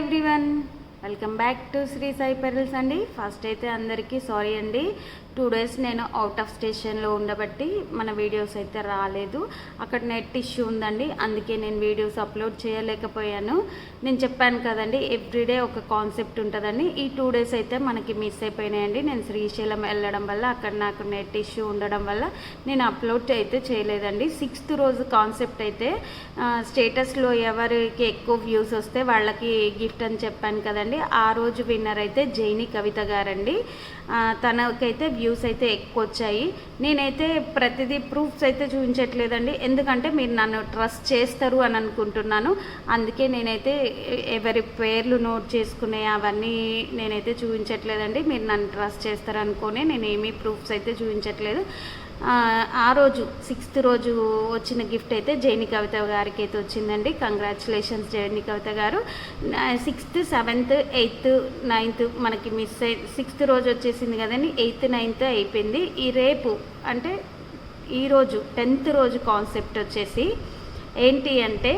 Everyone, welcome back to Sri Sai Pearls అండి. First అయితే అందరికీ సారీ అండి. 2 days నేను అవుట్ ఆఫ్ స్టేషన్లో ఉండబట్టి మన వీడియోస్ అయితే రాలేదు. అక్కడ నెట్ ఇష్యూ ఉందండి, అందుకే నేను వీడియోస్ అప్లోడ్ చేయలేకపోయాను. నేను చెప్పాను కదండి, ఎవ్రీడే ఒక కాన్సెప్ట్ ఉంటుందని. ఈ 2 days అయితే మనకి మిస్ అయిపోయినాయండి. నేను శ్రీశైలం వెళ్ళడం వల్ల అక్కడ నాకు నెట్ ఇష్యూ ఉండడం వల్ల నేను అప్లోడ్ అయితే చేయలేదండి. 6th రోజు కాన్సెప్ట్ అయితే స్టేటస్లో ఎవరికి ఎక్కువ వ్యూస్ వస్తే వాళ్ళకి గిఫ్ట్ అని చెప్పాను కదండి. ఆ రోజు విన్నర్ అయితే జైని కవిత గారండి. తనకైతే వ్యూస్ అయితే ఎక్కువ వచ్చాయి. నేనైతే ప్రతిదీ ప్రూఫ్స్ అయితే చూపించట్లేదండి, ఎందుకంటే మీరు నన్ను ట్రస్ట్ చేస్తారు అని అనుకుంటున్నాను. అందుకే నేనైతే ఎవరి పేర్లు నోట్ చేసుకునే అవన్నీ నేనైతే చూపించట్లేదండి. మీరు నన్ను ట్రస్ట్ చేస్తారు అనుకునే నేను ఏమీ ప్రూఫ్స్ అయితే చూపించట్లేదు. ఆ రోజు 6th రోజు వచ్చిన గిఫ్ట్ అయితే జైని కవిత గారికి అయితే వచ్చిందండి. కంగ్రాచులేషన్స్ జైని కవిత గారు. 6th, 7th, 8th, 9th మనకి మిస్ అయి 6th రోజు వచ్చేసింది కదండి. 8th, 9th అయిపోయింది. ఈ రేపు అంటే ఈరోజు 10th రోజు కాన్సెప్ట్ వచ్చేసి ఏంటి అంటే,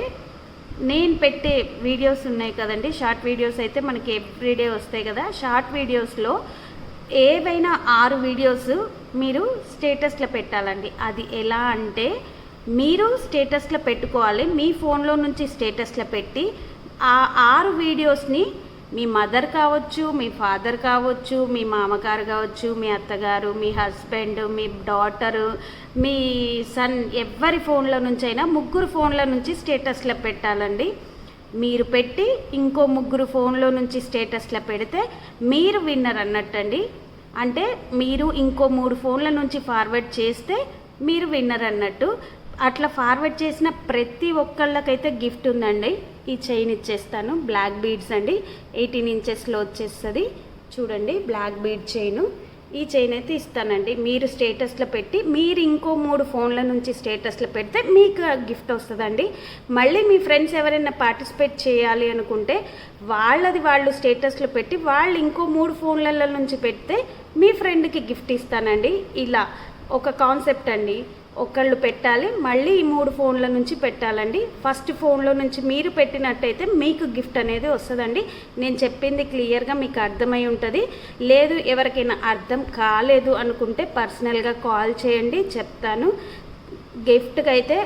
నేను పెట్టే వీడియోస్ ఉన్నాయి కదండి, షార్ట్ వీడియోస్ అయితే మనకి ఎవ్రీడే వస్తాయి కదా. షార్ట్ వీడియోస్లో ఏవైనా 6 వీడియోస్ మీరు స్టేటస్లో పెట్టాలండి. అది ఎలా అంటే, మీరు స్టేటస్లో పెట్టుకోవాలి. మీ ఫోన్లో నుంచి స్టేటస్లో పెట్టి ఆ 6 వీడియోస్ని మీ మదర్ కావచ్చు, మీ ఫాదర్ కావచ్చు, మీ మామగారు కావచ్చు, మీ అత్తగారు, మీ హస్బెండ్, మీ డాటరు, మీ సన్, ఎవరి ఫోన్ల నుంచి అయినా 3 ఫోన్ల నుంచి స్టేటస్లో పెట్టాలండి. మీరు పెట్టి ఇంకో 3 ఫోన్లో నుంచి స్టేటస్లో పెడితే మీరు విన్నర్ అన్నట్టండి. అంటే మీరు ఇంకో 3 ఫోన్ల నుంచి ఫార్వర్డ్ చేస్తే మీరు విన్నర్ అన్నట్టు. అట్లా ఫార్వర్డ్ చేసిన ప్రతి ఒక్కళ్ళకైతే గిఫ్ట్ ఉందండి. ఈ చైన్ ఇచ్చేస్తాను, బ్లాక్ బీడ్స్ అండి, 18 ఇంచెస్లో వచ్చేస్తుంది. చూడండి, బ్లాక్ బీడ్ చైను. ఈ చైన్ అయితే ఇస్తానండి. మీరు స్టేటస్లో పెట్టి మీరు ఇంకో 3 ఫోన్ల నుంచి స్టేటస్లో పెడితే మీకు గిఫ్ట్ వస్తుందండి. మళ్ళీ మీ ఫ్రెండ్స్ ఎవరైనా పార్టిసిపేట్ చేయాలి అనుకుంటే వాళ్ళది వాళ్ళు స్టేటస్లో పెట్టి వాళ్ళు ఇంకో 3 ఫోన్ల నుంచి పెడితే మీ ఫ్రెండ్కి గిఫ్ట్ ఇస్తానండి. ఇలా ఒక కాన్సెప్ట్ అండి. ఒకళ్ళు పెట్టాలి, మళ్ళీ ఈ 3 ఫోన్ల నుంచి పెట్టాలండి. ఫస్ట్ ఫోన్లో నుంచి మీరు పెట్టినట్టయితే మీకు గిఫ్ట్ అనేది వస్తుందండి. నేను చెప్పింది క్లియర్గా మీకు అర్థమై ఉంటుంది. లేదు ఎవరికైనా అర్థం కాలేదు అనుకుంటే పర్సనల్గా కాల్ చేయండి, చెప్తాను. గిఫ్ట్కి అయితే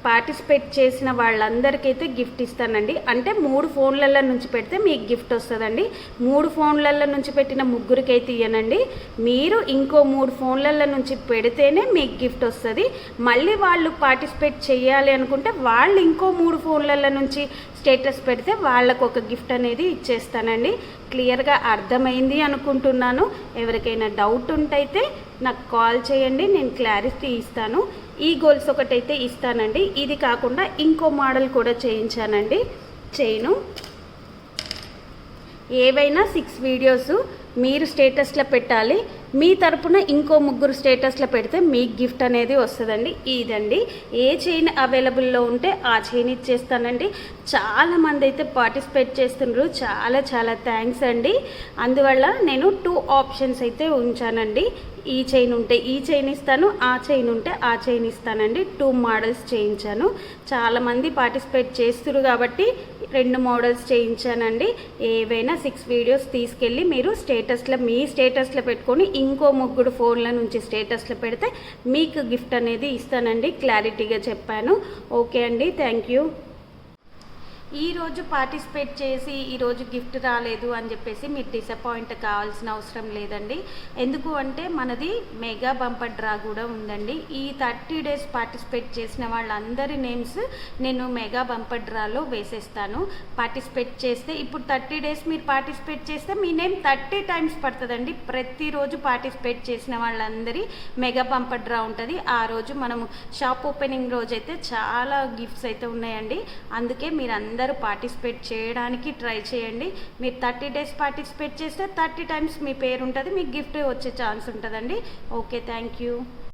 పార్టిసిపేట్ చేసిన వాళ్ళందరికైతే గిఫ్ట్ ఇస్తానండి. అంటే 3 ఫోన్లలో నుంచి పెడితే మీకు గిఫ్ట్ వస్తుందండి. 3 ఫోన్లలో నుంచి పెట్టిన 3కి అయితే ఇయ్యనండి. మీరు ఇంకో 3 ఫోన్లలో నుంచి పెడితేనే మీకు గిఫ్ట్ వస్తుంది. మళ్ళీ వాళ్ళు పార్టిసిపేట్ చేయాలి అనుకుంటే వాళ్ళు ఇంకో 3 ఫోన్లలో నుంచి స్టేటస్ పెడితే వాళ్ళకు ఒక గిఫ్ట్ అనేది ఇచ్చేస్తానండి. క్లియర్గా అర్థమైంది అనుకుంటున్నాను. ఎవరికైనా డౌట్ ఉంటైతే నాకు కాల్ చేయండి, నేను క్లారిటీ ఇస్తాను. ఈ గోల్స్ ఒకటైతే ఇస్తానండి. ఇది కాకుండా ఇంకో మోడల్ కూడా చేయించానండి చైను. ఏవైనా 6 వీడియోస్ మీరు స్టేటస్లో పెట్టాలి. మీ తరపున ఇంకో 3 స్టేటస్లో పెడితే మీకు గిఫ్ట్ అనేది వస్తుందండి. ఇదండి, ఏ చైన్ అవైలబుల్లో ఉంటే ఆ చైన్ ఇచ్చేస్తానండి. చాలామంది అయితే పార్టిసిపేట్ చేస్తున్నారు. చాలా చాలా థ్యాంక్స్ అండి. అందువల్ల నేను 2 ఆప్షన్స్ అయితే ఉంచానండి. ఈ చైన్ ఉంటే ఈ చైన్ ఇస్తాను, ఆ చైన్ ఉంటే ఆ చైన్ ఇస్తానండి. 2 మోడల్స్ చేయించాను. చాలామంది పార్టిసిపేట్ చేస్తున్నారు కాబట్టి 2 మోడల్స్ చేయించానండి. ఏవైనా 6 వీడియోస్ తీసుకెళ్ళి మీరు స్టేటస్లో మీ స్టేటస్లో పెట్టుకొని ఇంకో 3 ఫోన్ల నుంచి స్టేటస్లో పెడితే మీకు గిఫ్ట్ అనేది ఇస్తానండి. క్లారిటీగా చెప్పాను. ఓకే అండి, థ్యాంక్ యూ. ఈరోజు పార్టిసిపేట్ చేసి ఈరోజు గిఫ్ట్ రాలేదు అని చెప్పేసి మీరు డిసప్పాయింట్ కావాల్సిన అవసరం లేదండి. ఎందుకు అంటే మనది మెగా బంపర్ డ్రా కూడా ఉందండి. ఈ 30 days పార్టిసిపేట్ చేసిన వాళ్ళందరి నేమ్స్ నేను మెగా బంపర్ డ్రాలో వేసేస్తాను. పార్టిసిపేట్ చేస్తే ఇప్పుడు 30 days మీరు పార్టిసిపేట్ చేస్తే మీ నేమ్ 30 times పడుతుందండి. ప్రతిరోజు పార్టిసిపేట్ చేసిన వాళ్ళందరి మెగా బంపర్ డ్రా ఉంటుంది. ఆ రోజు మనము షాప్ ఓపెనింగ్ రోజు అయితే చాలా గిఫ్ట్స్ అయితే ఉన్నాయండి. అందుకే మీరు అందరూ పార్టిసిపేట్ చేయడానికి ట్రై చేయండి. మీరు 30 days పార్టిసిపేట్ చేస్తే 30 times మీ పేరు ఉంటుంది, మీకు గిఫ్ట్ వచ్చే ఛాన్స్ ఉంటుందండి. Okay, thank you.